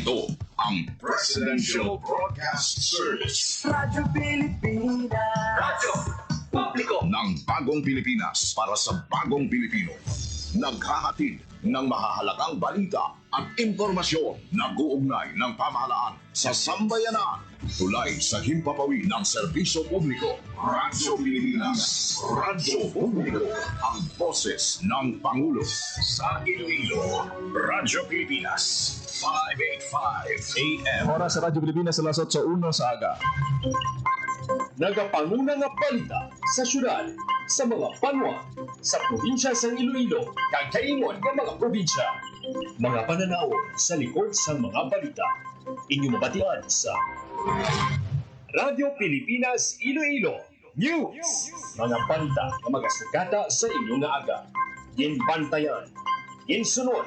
Ito ang Presidential Broadcast Service. Radyo Pilipinas. Radyo Publiko ng Bagong Pilipinas para sa Bagong Pilipino. Naghahatid ng mahahalagang balita at impormasyon na guugnay ng pamahalaan sa sambayanan. Tulay sa himpapawid ng serbisyo publiko. Radyo Pilipinas. Radyo Publiko. Ang boses ng Pangulo. Sa Iloilo, Radyo Pilipinas. 585 AM. Oras sa Radyo Pilipinas, alas 8:01 sa aga. Nagapanguna nga balita sa syudad, sa mga banwa, sa probinsya sa Iloilo, kag kaingon ng mga probinsya. Mga pananaon sa likod sa mga balita. Inyong mabatian sa Radyo Pilipinas Iloilo News. Mga balita na magasugata sa inyong nga aga. Ginbantayan, ginsunod,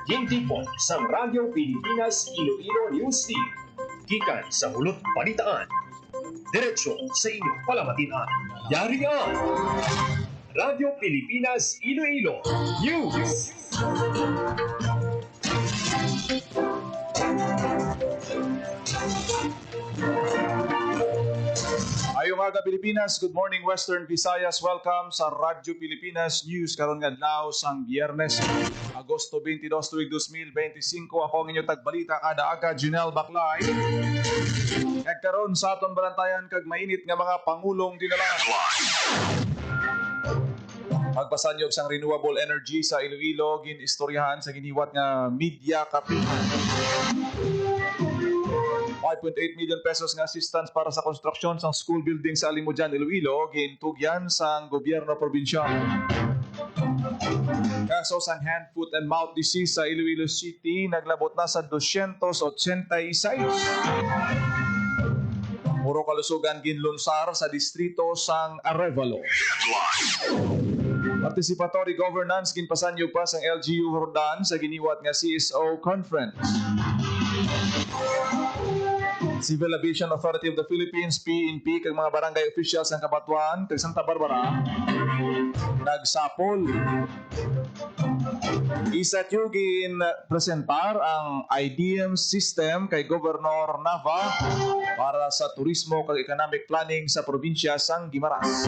gintipon sa Radyo Pilipinas Iloilo News Team. Gikan sa hulot balitaan. Diretso sa inyong palamatian. Yari ang Radyo Pilipinas Iloilo News. Ayong aga Pilipinas, good morning Western Visayas. Welcome sa Radyo Pilipinas News karon nga adlaw sang Biyernes, Agosto 22, tuig 2025. Ako ang inyong tagbalita kada aga, Junel Baclay. Kag karon sa aton balantayan kag mainit nga mga pangulong dinala. Magpasanyog sang renewable energy sa Iloilo, ginistoryahan sa giniwat nga media kapihan. 5.8 million pesos nga assistance para sa construction sang school building sa Alimujan, Iloilo, gintugyan sang gobyerno probinsyal. Kaso sang hand, foot, and mouth disease sa Iloilo City naglabot na sa 286. Puro kalusugan ginlunsar sa distrito sang Arevalo. Participatory governance ginpasanyog pa sang LGU Hordan sa giniwat nga CSO conference. Civil Aviation Authority of the Philippines, PNP, kag mga barangay officials ng Kabatuan, kag Santa Barbara, nagsapol. Isatyugin presentar ang IDM system kay Governor Nava para sa turismo kag economic planning sa probinsya sang Guimaras.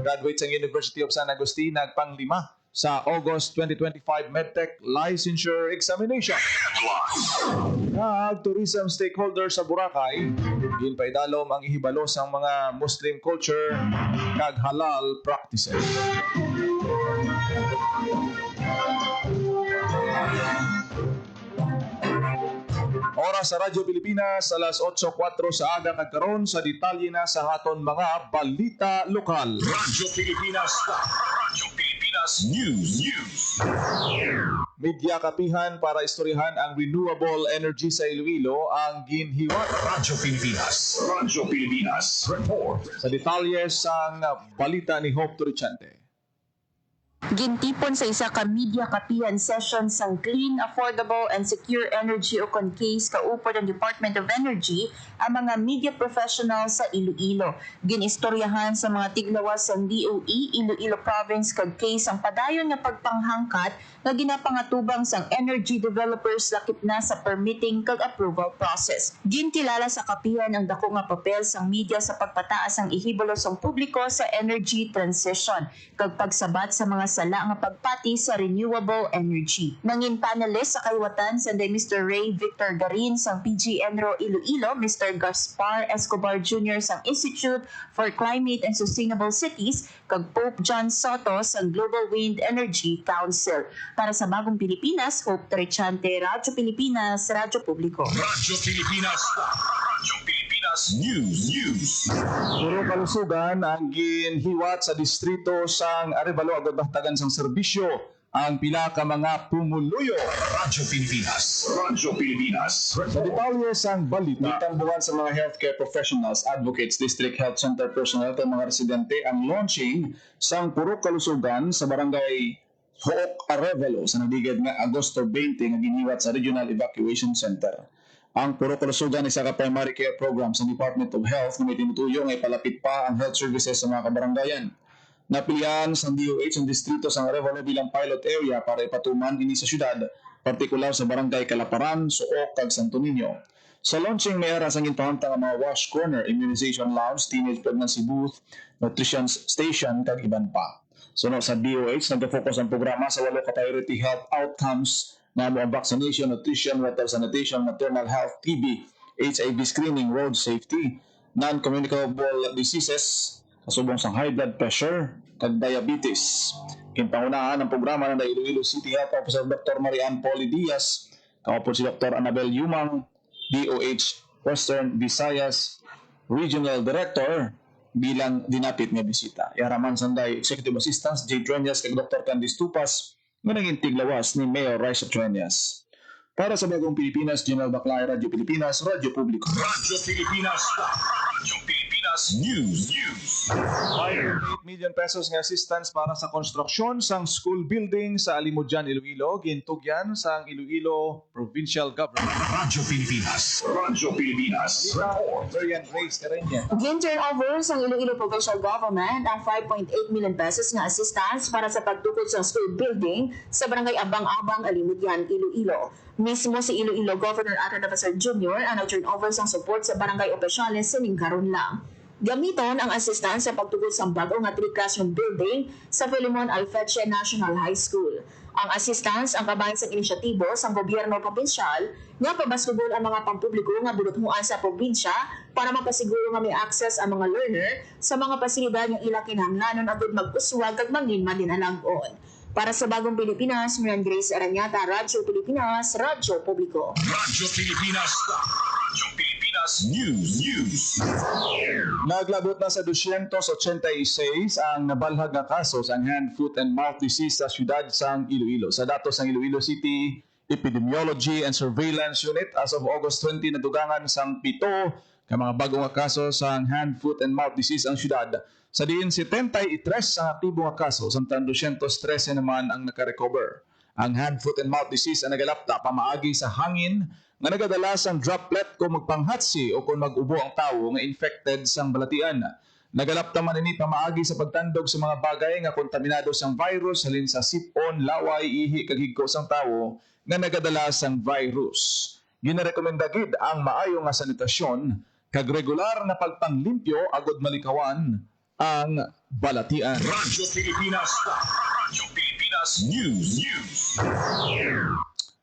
Graduate sa University of San Agustin, nagpanglima sa August 2025 MedTech Licensure Examination. Tourism stakeholders sa Boracay, ginpaidalom ang ihibalo sa mga Muslim culture kag halal practices. Oras sa Radyo Pilipinas, alas 8:04 sa aga kagkaron sa detalye na sa aton mga balita lokal. Radyo Pilipinas. Radyo Pilipinas News. Media kapihan para istoryahan ang renewable energy sa Iloilo ang ginhiwat. Radyo Pilipinas. Radyo Pilipinas. Report. Sa detalye sang balita ni Hope Turchante. Gintipon sa isa ka media kapihan session sang Clean, Affordable and Secure Energy o CONCASE kaupod ng Department of Energy ang mga media professionals sa Iloilo. Ginistoryahan sa mga tiglawas sang DOE, Iloilo Province kag CASE ang padayon nga pagpanghangkat nga ginapangatubang sang energy developers lakip na sa permitting kag approval process. Gintilala sa kapihan ang dako nga papel sang media sa pagpataas ang ihibalo sang publiko sa energy transition kag pagsabat sa mga sala nga pagpati sa renewable energy. Nangin panelist sa kaliwatan sa Mr. Ray Victor Garin sang PG Enro Iloilo, Mr. Gaspar Escobar Jr. sang Institute for Climate and Sustainable Cities, kag Pope John Soto sang Global Wind Energy Council. Para sa Bagong Pilipinas, Hope Trichante, Radyo Pilipinas, Radyo Publiko. Radyo Pilipinas. Radyo Pilipinas News. Puro kalusugan ang ginhiwat sa distrito sang Arevalo agad bahtagan sang serbisyo ang pila ka mga pumuluyo. Radyo Pilipinas. Radyo Pilipinas. Sa detalye sang balita, Itambuhan sa mga healthcare professionals, advocates, district health center personnel at mga residente ang launching sang puro kalusugan sa barangay Hook Arevalo sa nadigad nga Agosto 20 nga giniwat sa Regional Evacuation Center. Ang puro kalusugan isa ka primary care program sa Department of Health na may tinutuyo nga ipalapit pa ang health services sa mga kabarangayan. Napilihan sa DOH ang distrito sa Arevalo bilang pilot area para ipatuman ini sa syudad partikular sa Barangay Calaparan, Suok, kag Santo Niño. Sa launching may ara sang ginpahantang ang mga wash corner, immunization lounge, teenage pregnancy booth, nutrition station, kag iban pa. Suno sa DOH, nag-focus ang programa sa 8 ka-priority health outcomes na ang vaccination, nutrition, water sanitation, maternal health, TB, HIV screening, road safety, non-communicable diseases, kasubong sa high blood pressure, kag diabetes. Kinpangunahan ang programa ng Iloilo City Health Officer Dr. Marian Poli Diaz, kaupod si Dr. Annabel Yumang, DOH Western Visayas Regional Director, bilang dinapit nga bisita. Yaraman sanday Executive Assistants J. Trenyas kag Dr. Candice Tupas nga naging tiglawas ni Mayor Raisa Trenyas. Para sa Bagong Pilipinas, General Baclay, Radyo Pilipinas, Radyo Publiko. Radyo Pilipinas. Radyo Pilipinas News. 5.8 million pesos nga assistance para sa konstruksyon sang school building sa Alimujan, Iloilo, gintugyan sang Iloilo Provincial Government. Radyo Pilipinas. Radyo Pilipinas. Marian Grace Terenya. Gin-turnover sa Iloilo Provincial Government ang 5.8 million pesos nga assistance para sa pagtukod sa school building sa Barangay Abang-Abang, Alimujan, Iloilo. Mismo si Iloilo Governor Ata Navasar Jr. ang nag-turnover sa support sa barangay opisyales sining karon lang. Gamiton ang assistance sa pagtukod sa bago nga 3-classroom building sa Filemon Alfeche National High School. Ang assistance ang kabahin sa inisyatibo sa gobyerno probinsyal nga pabasugol ang mga pampubliko nga bulutmuan sa probinsya para mapasiguro nga may access ang mga learner sa mga pasilidad nga ila kinahanglanon agud mag-uswag kag manginman dinalagon. Para sa Bagong Pilipinas, Marian Grace Aranyata, Radyo Pilipinas, Radyo Publiko. Radyo Pilipinas. Radyo Pilipinas News. Naglabot na sa 286 ang nabalhag nga kaso sa hand, foot, and mouth disease sa siyudad sang Iloilo. Sa datos ng Iloilo City Epidemiology and Surveillance Unit, as of August 20, nadugangan sang 7 ka mga bagong nga kaso sa hand, foot, and mouth disease ang siyudad. Sa diin 73 ang aktibo nga kaso, samtang 213 naman ang nakarecover. Ang hand, foot, and mouth disease ang nagalapta pamaagi sa hangin nga nagadala sang droplet kung magpanghatsi o kung mag-ubo ang tawo nga infected sang balatian. Nagalapta man ini pamaagi sa pagtandog sa mga bagay nga kontaminado sang virus halin sa sipon, laway, ihi kag higko sang tawo nga nagadala sang virus. Ginarekomenda gid ang maayo nga sanitasyon kag regular na pagpanglimpyo agud malikawan ang balatian. Radyo Pilipinas. Radyo Pilipinas News.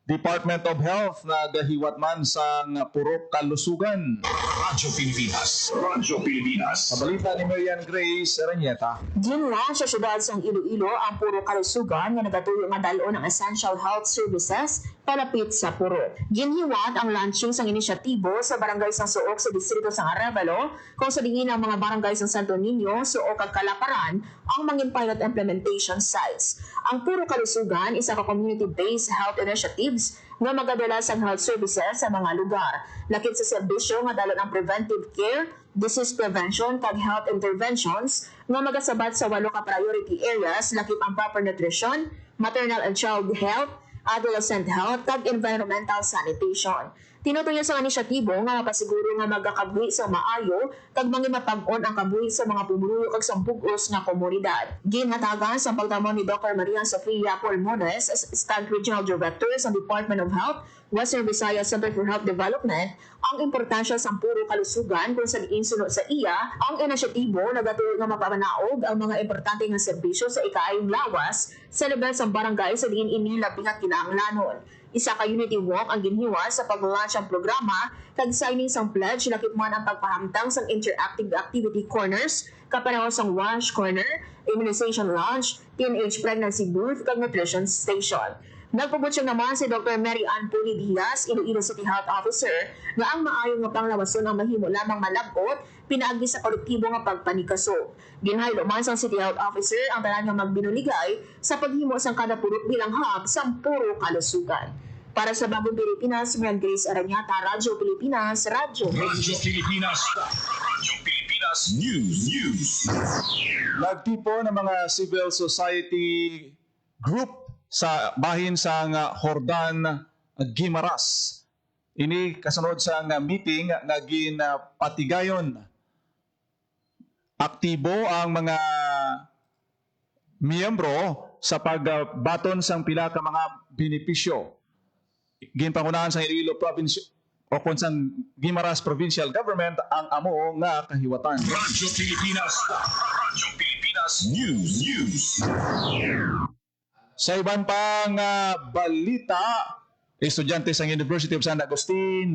Department of Health nagahiwat man sang purok kalusugan. Radyo Pilipinas. Radyo Pilipinas. Sa balita ni Marian Grace Aranyeta. Ginla sa siyudad sang Iloilo ang puro kalusugan nga nagatuyo nga dalo ng essential health services palapit sa puro. Ginhiwat ang launching sang inisyatibo sa barangay sang Suok sa distrito sang Arevalo kung sa diin ang mga barangay sang Santo Niño, Suok ug Calaparan ang mangin pilot implementation sites. Ang puro kalusugan isa ka community-based health initiatives nga magadala sang health services sa mga lugar. Lakip sa serbisyo nga dalo ng preventive care, disease prevention kag health interventions nga magasabat sa 8 ka priority areas lakip ang proper nutrition, maternal and child health, adolescent health kag environmental sanitation. Tinutuyo sa inisyatibo nga mapasiguro nga magakabuhi sa maayo kag mangin mapag-on ang kabuhi sa mga pumuluyo kag sampugos nga komunidad. Ginhatagan sa pagtamon ni Dr. Maria Sofia Pulmones as Assistant Regional Director sa Department of Health, Western Visayas Center for Health Development, ang importansya sa puro kalusugan kung sa diinsunod sa iya ang inisyatibo nagatuyo nga mapamanaog ang mga importante nga serbisyo sa ikaayong lawas sa level sa barangay sa diin ini labi nga kinahanglanon. Isa ka unity walk ang ginhiwa sa pag-launch ang programa kag signing sang pledge lakip man ang pagpahamtang sang interactive activity corners kapareho sang wash corner, immunization lounge, teenage pregnancy booth kag nutrition station. Nagpabot siya naman si Dr. Mary Ann Puli Diaz, Iloilo City Health Officer, nga ang maayong nga panglawason ang mahimo lamang malabot pinaagi sa kolektibo nga pagpanikaso. Ginhaylo man sang City Health Officer ang tanan nga magbinuligay sa paghimo sang kada purok bilang hub sa puro kalusugan. Para sa Bagong Pilipinas, Marian Grace Aranyata, Radyo Pilipinas, Radyo Pilipinas. Radyo Pilipinas News. Nagtipo ng mga civil society group sa bahin sa Hordan Guimaras. Ini kasunod sa meeting nga ginapatigayon. Aktibo ang mga miyembro sa pagbaton sang pila ka mga benepisyo. ginpangunahan sa Iloilo Province o kung sa Guimaras Provincial Government ang amo nga kahiwatan. Radyo Pilipinas. Radyo Pilipinas News. Sa ibang pang balita, estudyante sa University of San Agustin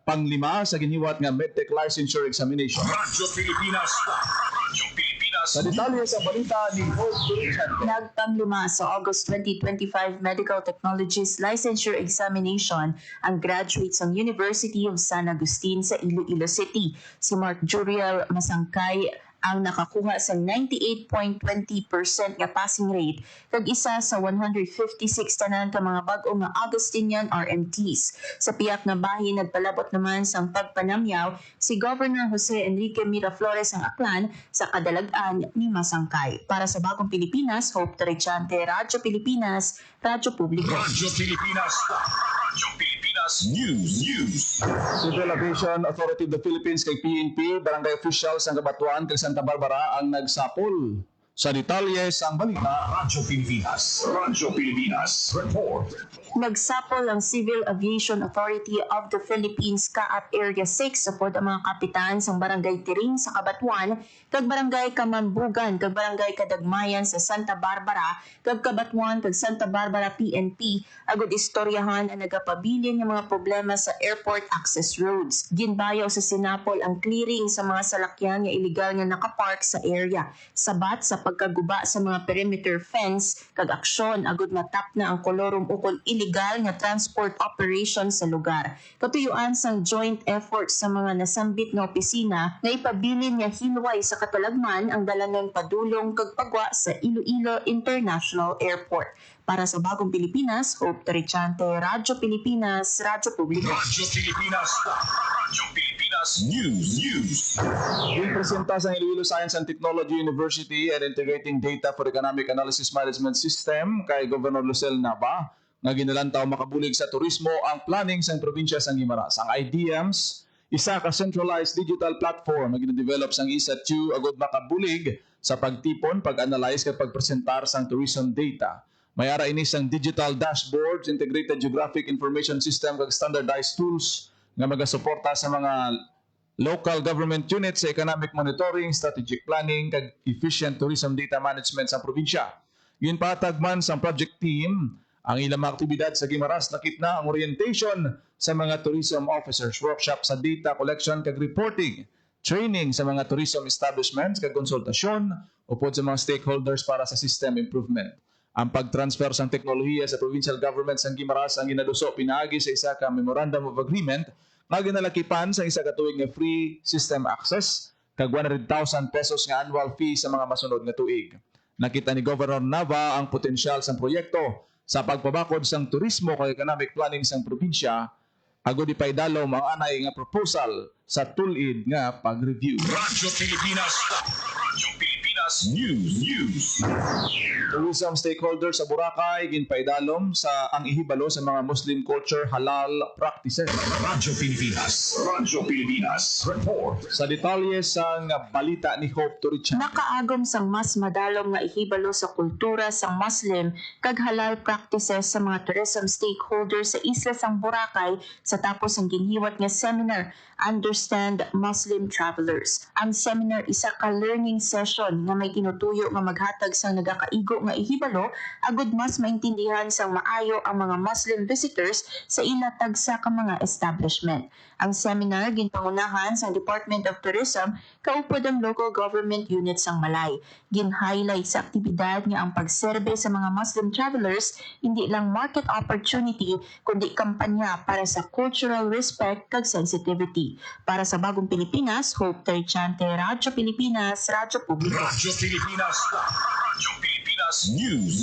panglima sa giniwat nga medtech licensure examination. Radyo Pilipinas. Radyo Pilipinas Sa detalye sa balita ni Hope Richard. Nagpanglima sa August 2025 Medical Technologies Licensure Examination ang graduates ng University of San Agustin sa Iloilo City. Si Mark Juriel Masangkay ang nakakuha sa 98.20% nga passing rate kag isa sa 156 tanan ka mga bag-o nga Augustinian RMTs. Sa piyak nga bahin nagpalabot naman sang pagpanamyaw si Governor Jose Enrique Miraflores ang aklan sa kadalagan ni Masangkay. Para sa Bagong Pilipinas, Hope Tarichante, Radyo Pilipinas, Radyo Publiko. Radyo Pilipinas. Radyo Pilipinas News. Civil Aviation Authority of the Philippines kay PNP, barangay officials ng Kabatuan kay Santa Barbara ang nagsapol. Sa detalye sang balita, Radyo Pilipinas. Radyo Pilipinas Report. Nagsapol ang Civil Aviation Authority of the Philippines Kaap Area 6 sa pod ang mga kapitan sa Barangay Tiring sa Kabatuan, kag Barangay Kamambugan, kag Barangay Kadagmayan sa Santa Barbara, kag Kabatuan, kag Santa Barbara PNP, agud istoryahan ang nagapabilin ng mga problema sa airport access roads. Ginbayaw sa Sinapol ang clearing sa mga salakyan nga illegal nga nakapark sa area. Sabat sa pagkaguba sa mga perimeter fence, kag aksyon agud matap na ang kolorum ukol illegal nga transport operation sa lugar. Katuyuan sang joint effort sa mga nasambit nga opisina nga ipabilin nga hinway sa katalagman ang dalangan padulong kag pagwa sa Iloilo International Airport. Para sa Bagong Pilipinas, Hope Tarichante, Radyo Pilipinas, Radyo Publiko. Radyo Pilipinas. Radyo Pilipinas News. Presenta sa Iloilo Science and Technology University and Integrating Data for Economic Analysis Management System kay Governor Lucel Nava nga ginalantaw makabulig sa turismo ang planning sa probinsya sa Guimaras. Ang IDMs, isa ka centralized digital platform na gina-develop sang ISAT2 agud makabulig sa pagtipon, pag-analyze kag pagpresentar sang tourism data. May ara ini sang digital dashboards, integrated geographic information system kag standardized tools nga magasuporta sa mga local government units sa economic monitoring, strategic planning kag efficient tourism data management sa probinsya. Ginpatag man sa project team ang ilang mga aktibidad sa Guimaras, nakit na ang orientation sa mga tourism officers, workshop sa data collection kag reporting, training sa mga tourism establishments kag konsultasyon upod sa mga stakeholders para sa system improvement. Ang pag-transfer sa teknolohiya sa provincial government sa Guimaras ang ginaduso pinaagi sa isa ka memorandum of agreement nga ginalakipan sa isa ka tuig nga free system access kag 100,000 pesos nga annual fee sa mga masunod nga tuig. Nakita ni Governor Nava ang potensyal sa proyekto sa pagpabakod sang turismo kag economic planning sang probinsya, agud ipaydalo mga anay nga proposal sa tulid nga pag-review. Radyo Pilipinas. Radyo Pilipinas News. Tourism stakeholders sa Boracay ginpaydalom sa ang ihibalo sa mga Muslim culture halal practices. Radyo Pilipinas. Radyo Pilipinas Report. Sa detalye sang balita ni Hope Turichan. Nakaagom sang mas madalom nga ihibalo sa kultura sang Muslim kag halal practices sa mga tourism stakeholders sa isla sang Boracay sa tapos ang ginhiwat nga seminar Understand Muslim Travelers. Ang seminar isa ka learning session nga may tinutuyo nga maghatag sang nagakaigo nga ihibalo agud mas maintindihan sang maayo ang mga Muslim visitors sa ila tagsa ka mga establishment. Ang seminar ginpangunahan sang Department of Tourism kaupod ang local government units sang Malay. Gin-highlight sa aktibidad nga ang pagserbe sa mga Muslim travelers hindi lang market opportunity kundi kampanya para sa cultural respect kag sensitivity. Para sa Bagong Pilipinas, Hope Tarichante, Radyo Pilipinas, Radyo Publiko. Radyo Pilipinas. Radyo Pilipinas News.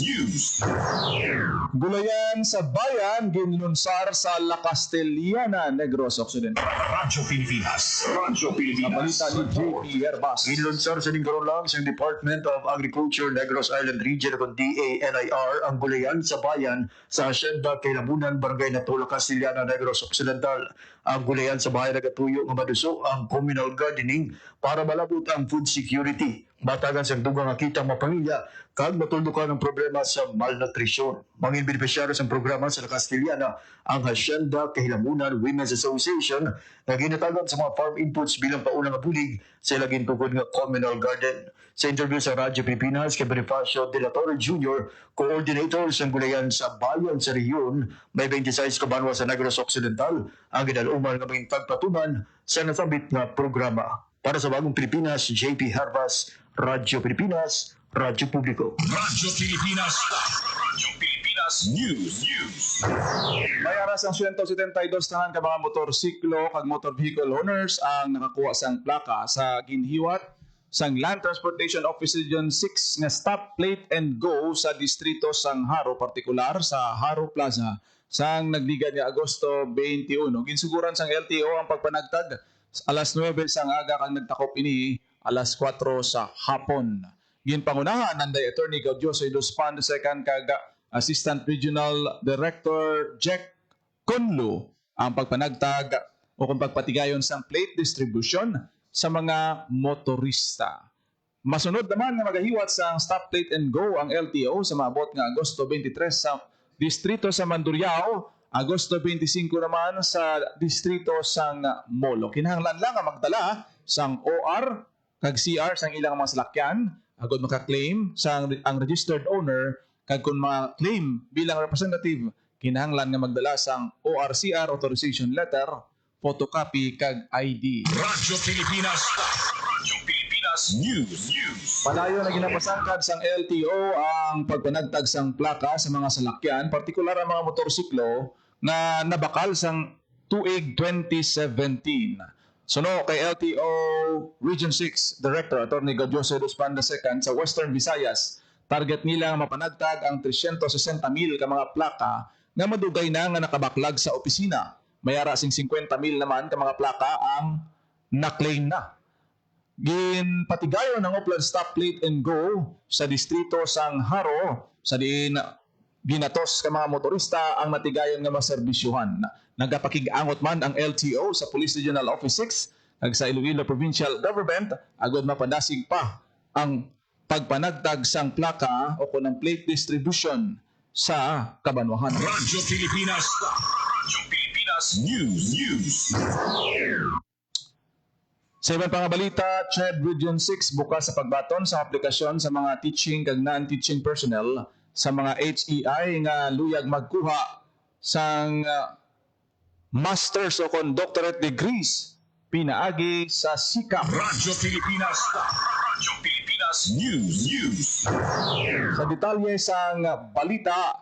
Gulayan sa bayan ginlunsar sa La Castellana, Negros Occidental. Radyo Pilipinas. Radyo Pilipinas. Balita ni JP Herbas. Inlunsar sa lingkaron lang sa Department of Agriculture Negros Island Region o DANIR ang gulayan sa bayan sa Hacienda Kailabunan, Barangay Natula, Castellana, Negros Occidental. Ang gulayan sa bayan nagatuyo nga maduso ang communal gardening para malabot ang food security. Batagan sa dugang nga kitang mapamilya kag matuldukan ang problema sa malnutrisyon. Mga benepisyaryo sa programa sa Castiliana ang Hacienda Kahilamunan Women's Association na ginatagan sa mga farm inputs bilang paunang bulig sa ilaging tugod nga communal garden. Sa interview sa Radyo Pilipinas kay Bonifacio De La Torre Jr., coordinator sa gulayan sa bayan sa rehiyon, may 26 ka banwa sa Negros Occidental ang ginaluman nga maging pagpatuman sa nasabit nga programa. Para sa Bagong Pilipinas, JP Harvas, Radyo Pilipinas, Radyo Publiko. Radyo Pilipinas. Radyo Pilipinas News. May aras ang 172 tanan ka mga motorsiklo kag motor vehicle owners ang nakakuha sang plaka sa ginhiwat sang Land Transportation Office Region 6 nga stop plate and go sa distrito sang Haro, partikular sa Haro Plaza sang nagligad nga Agosto 21. Ginsuguran sang LTO ang pagpanagtag alas 9 sang aga kang nagtakop ini alas 4 sa hapon. Ginpangunahan nanday Attorney Gaudioso Iluspan II kag Assistant Regional Director Jack Conlo ang pagpanagtag o kung pagpatigayon sang plate distribution sa mga motorista. Masunod naman nga magahiwat sa stop plate and go ang LTO sa maabot nga Agosto 23 sa distrito sa Mandurriao, Agosto 25 naman sa distrito sang Molo. Kinahanglan lang ang magdala sang OR kag CR sang ilang mga salakyan agud maka-claim sang ang registered owner kag kung ma-claim bilang representative kinahanglan nga magdala sang ORCR authorization letter, photocopy kag ID. Radyo Pilipinas. Radyo Pilipinas News. Palayo na ginapasangkad sang LTO ang pagpanagtag sang plaka sa mga salakyan, partikular ang mga motorsiklo na nabakal sang tuig 2017. Suno kay LTO Region 6 Director Attorney Gaudioso Iluspan II sa Western Visayas, target nila mapanagtag ang 360,000 ka mga plaka nga madugay na nga nakabaklag sa opisina. Mayara sing 50,000 naman ka mga plaka ang na-claim na. Ginpatigayon ng Upland Stop Plate and Go sa distrito sang Haro sa diin ginatos ka mga motorista ang matigayon nga maserbisyuhan. Nagapakig-angot man ang LTO sa Police Regional Office 6 ag sa Iloilo Provincial Government agud mapadasig pa ang pagpanagtag sang plaka o kunang plate distribution sa Kabanwahan. Radyo Pilipinas. Radyo Pilipinas News. Sa ibang pangabalita, CHED Region 6 bukas sa pagbaton sa aplikasyon sa mga teaching kag non-teaching personnel sa mga HEI nga luyag magkuha sang masters o kon doctorate degrees pinaagi sa SICAP. Radyo Pilipinas. Radyo Pilipinas News. Sa detalye sang balita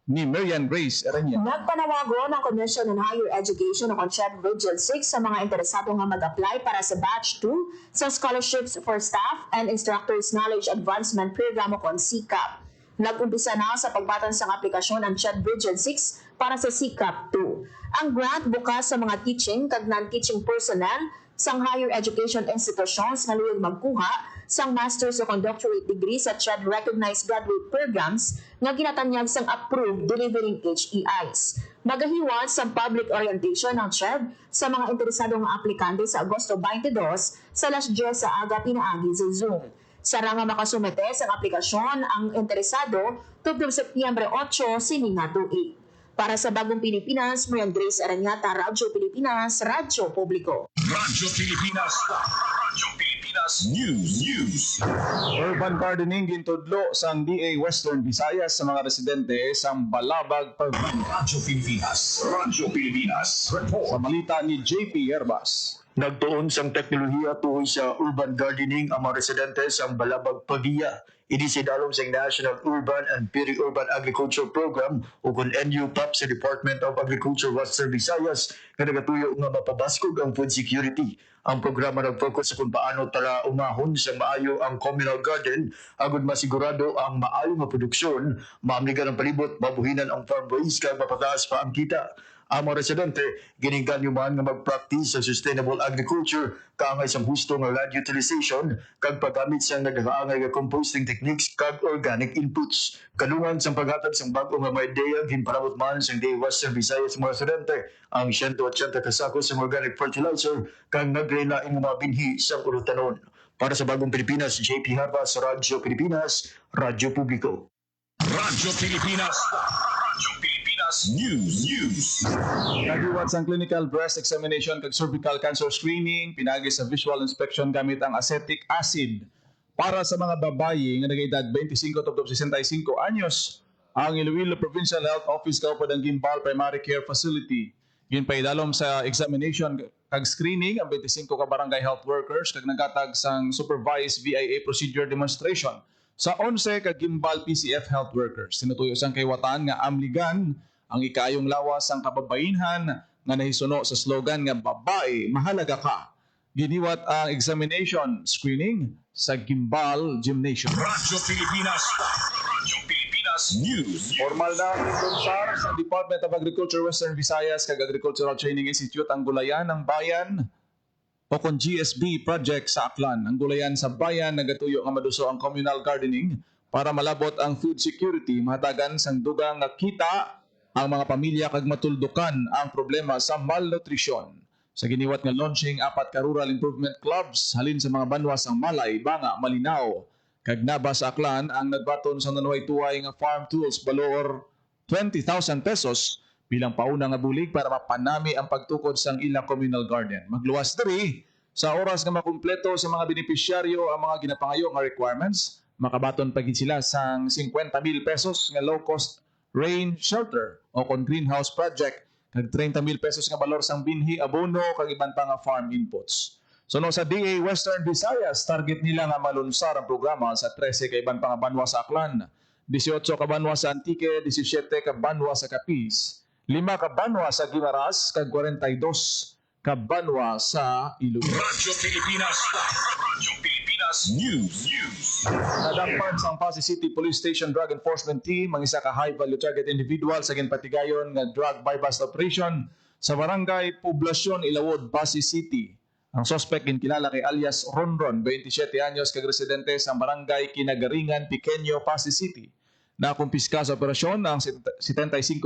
ni Marian Grace Erenya. Nagpanawago ng Commission on Higher Education o CHED Region 6 sa mga interesado nga mag-apply para sa Batch 2 sa Scholarships for Staff and Instructors Knowledge Advancement Program o SICAP. Nag-umpisa na sa pagbatan sa aplikasyon ang CHED Region 6 para sa SICAP 2. Ang grant bukas sa mga teaching kag non-teaching personnel sang higher education institutions nga luyag magkuha sang master's o doctorate degree sa CHED recognized graduate programs nga ginatanyag sang approved delivering HEIs. Magahiwat sa public orientation ng CHED sa mga interesadong aplikante sa Agosto 22 sa alas 10 sa aga pinaagi sa Zoom. Sara nga makasumete sa aplikasyon ang interesado tubong Setyembre 8 sining nga tuig. Para sa Bagong Pilipinas, Marian Grace Aranyata, Radyo Pilipinas, Radyo Publiko. Radyo Pilipinas. Radyo Pilipinas News. Urban gardening gintudlo sang DA Western Visayas sa mga residente sang Balabag Pagban. Radyo Pilipinas. Radyo Pilipinas. Sa balita ni JP Herbas. Nagtuon sang teknolohiya tuhoy sa urban gardening ang mga residente sa Balabag Pavia. Inisidalom sa National Urban and Peri-Urban Agriculture Program o kung NUPAP sa Department of Agriculture Western Visayas na nagatuyo nga mapabaskog ang food security. Ang programa nag-focus sa kung paano tala umahon sa maayo ang communal garden agud masigurado ang maayo nga produksyon, maamligan ang palibot, mabuhinan ang farm waste kag mapataas pa ang kita. Ang mga residente, giniganyuman nga mag-practice sa sustainable agriculture, kaangay sa husto nga land utilization, kag paggamit sa nagkaangay nga composting techniques kag organic inputs. Kalungan sa paghatag sa bago nga may ideya, ginpanabot man sa DA Western Visayas mga residente, ang 180 kasako sa organic fertilizer, kag naglain-laing mga binhi sa ulutanon. Para sa Bagong Pilipinas, JP Harvas, Radyo Pilipinas, Radyo Publiko. Radyo Pilipinas. Radyo Pilipinas News. Nagiwat sang clinical breast examination kag cervical cancer screening, pinagi sa visual inspection gamit ang acetic acid para sa mga babayi nga nag-edad 25 to 65 anyos. Ang Iloilo Provincial Health Office kaupod ang Gimbal Primary Care Facility. Ginpaidalom sa examination kag screening ang 25 ka barangay health workers kag nagatag sang supervised VIA procedure demonstration sa 11 ka Gimbal PCF health workers. Sinutuyo sang kaywatan nga amligan ang ikaayong lawas sang kababainhan nga nahisuno sa slogan nga babae mahalaga ka. Giniwat ang examination screening sa Gimbal Gymnasium. Radyo Pilipinas. Radyo Pilipinas News. Formal na inunsar sa Department of Agriculture Western Visayas kag Agricultural Training Institute ang gulayan ng bayan o kung GSB project sa Aklan. Ang gulayan sa bayan nagatuyo nga maduso ang communal gardening para malabot ang food security, mahatagan sang dugang nga kita ang mga pamilya kag matuldukan ang problema sa malnutrisyon. Sa giniwat nga launching 4 ka rural improvement clubs halin sa mga banwa sang Malay, Banga, Malinaw kag Naba sa Aklan ang nagbaton sa nanuhay-tuhay nga farm tools balor 20,000 pesos bilang pauna nga bulig para mapanami ang pagtukod sang ilang communal garden. Magluwas diri sa oras nga makumpleto sa mga benepisyaryo ang mga ginapangayo nga requirements, makabaton pagid sila sang 50,000 pesos nga low-cost rain shelter o kon greenhouse project kag 30,000 pesos nga balor sang binhi, abono kag iban pa nga farm inputs. Suno sa DA Western Visayas, target nila nga malunsar ang programa sa 13 ka iban pa nga banwa sa Aklan, 18 ka banwa sa Antique, 17 ka banwa sa Capiz, 5 ka banwa sa Guimaras, kag 42 ka banwa sa Iloilo. Radyo Pilipinas. Radyo Pilipinas News. Nadampan sa Pasig City Police Station Drug Enforcement Team ang isa ka high-value target individual sa ginpatigayon nga drug buy-bust operation sa barangay Poblasyon, Ilawod, Pasig City. Ang suspect ginkilala kay alias Ronron, 27 anyos, kag residente sa barangay Kinagaringan, Pequeño, Pasig City. Nakumpiska sa operasyon ang 75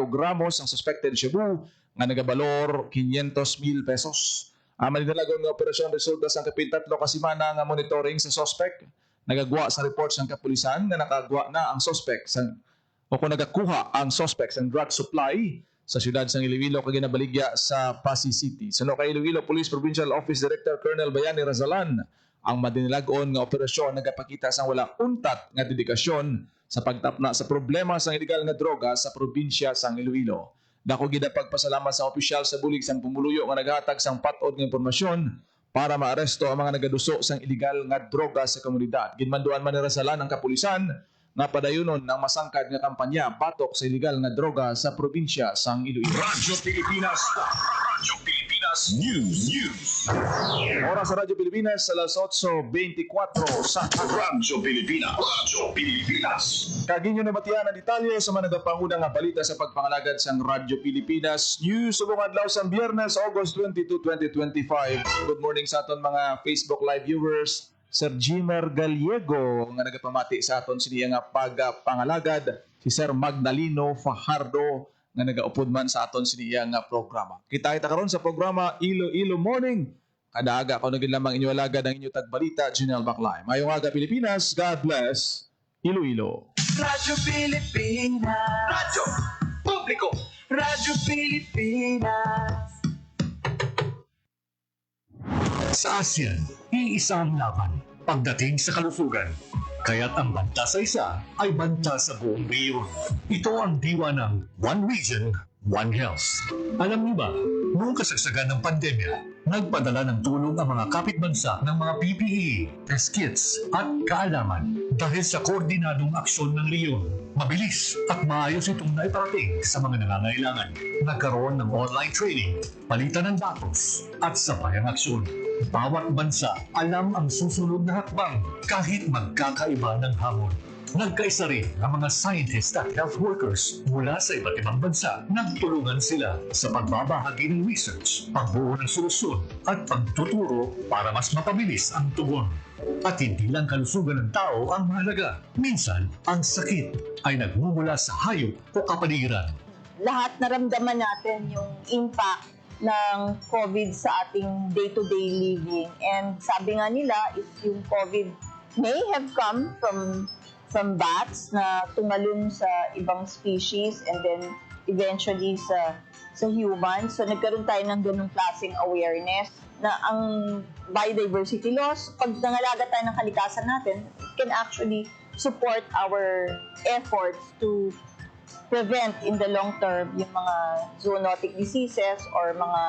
gramos ng suspected shabu nga nagabalor 500,000 pesos. Ang manidalagon nga operasyon resulta sa kapintatlo ka semana nga monitoring sa suspect. Nagagwa sa report sa kapulisan nga nakagwa na ang suspect o kung nagakuha ang suspect sa drug supply sa siyudad sang Iloilo kag ginabaligya sa Pasig City. Suno kay Iloilo Police Provincial Office Director Colonel Bayani Razalan, ang madinilagon nga operasyon nagapakita sang wala untat nga dedikasyon sa pagtapna sa problema sang illegal nga droga sa probinsya sang Iloilo. Dako gid pagpasalamat sa opisyal sa bulig sang pumuluyo nga naghatag sang patod nga impormasyon para maaresto ang mga nagaduso sang illegal nga droga sa komunidad. Ginmanduan man ni Razalan ang kapulisan nga padayunon ng masangkad nga kampanya batok sa illegal nga droga sa probinsya sang Iloilo. Radyo Pilipinas. Radyo Pilipinas News. Oras sa Radyo Pilipinas sa alas 8:24 sa Radyo Pilipinas. Radyo Pilipinas. Kaginyo na batian ang detalye sa mga nagapangunang nga balita sa pagpangalagad sang Radyo Pilipinas News subong adlaw sa Biyernes, August 22, 2025. Good morning sa aton mga Facebook Live viewers. Sir Jimer Gallego nga nagapamati sa aton siniya nga pagpangalagad, si Sir Magdaleno Fajardo nga nagaupod man sa aton siniya nga programa. Kita karon sa programa Iloilo Morning. Kada aga ko naging lamang inyo alagad ang inyo tagbalita, Junel Baclay. Mayong aga Pilipinas, God bless Iloilo. Radyo Pilipinas. Radyo Publiko. Radyo Pilipinas. Sa ASEAN, iisang laban pagdating sa kalusugan. Kaya't ang banta sa isa ay banta sa buong rehiyon. Ito ang diwa ng One Region, One Health. Alam niyo ba, noong kasagsagan ng pandemya, nagpadala ng tulong ang mga kapitbansa ng mga PPE, test kits at kaalaman dahil sa koordinadong aksyon ng rehiyon. Mabilis at maayos itong naiparating sa mga nangangailangan. Nagkaroon ng online training, palitan ng datos at sabayang aksyon. Bawat bansa alam ang susunod na hakbang kahit magkakaiba ng hamon. Nagkaisa rin ang mga scientists at health workers mula sa iba't ibang bansa. Nagtulungan sila sa pagbabahagi ng research, pagbuo ng solusyon at pagtuturo para mas mapabilis ang tugon. At hindi lang kalusugan ng tao ang mahalaga. Minsan, ang sakit ay nagmumula sa hayop o kapaligiran. Lahat naramdaman natin yung impact ng COVID sa ating day-to-day living. And sabi nga nila, if yung COVID may have come from bats na tumalon sa ibang species and then eventually sa humans. So nagkaroon tayo ng ganung klaseng awareness na ang biodiversity loss, pag nangalaga tayo ng kalikasan natin, can actually support our efforts to prevent in the long term yung mga zoonotic diseases or mga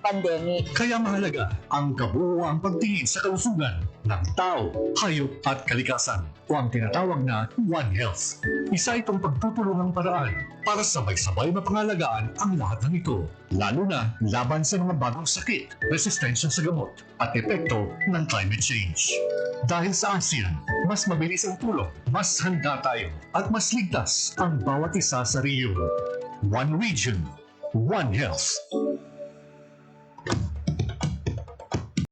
pandemic. Kaya mahalaga ang kabuuang pagtingin sa kalusugan ng tao, hayop at kalikasan o ang tinatawag na One Health. Isa itong pagtutulungang paraan para sabay-sabay mapangalagaan ang lahat ng ito, lalo na laban sa mga bagong sakit, resistensya sa gamot at epekto ng climate change. Dahil sa ASEAN, mas mabilis ang tulong, mas handa tayo at mas ligtas ang bawat isa sa riyon. One Region, One Health.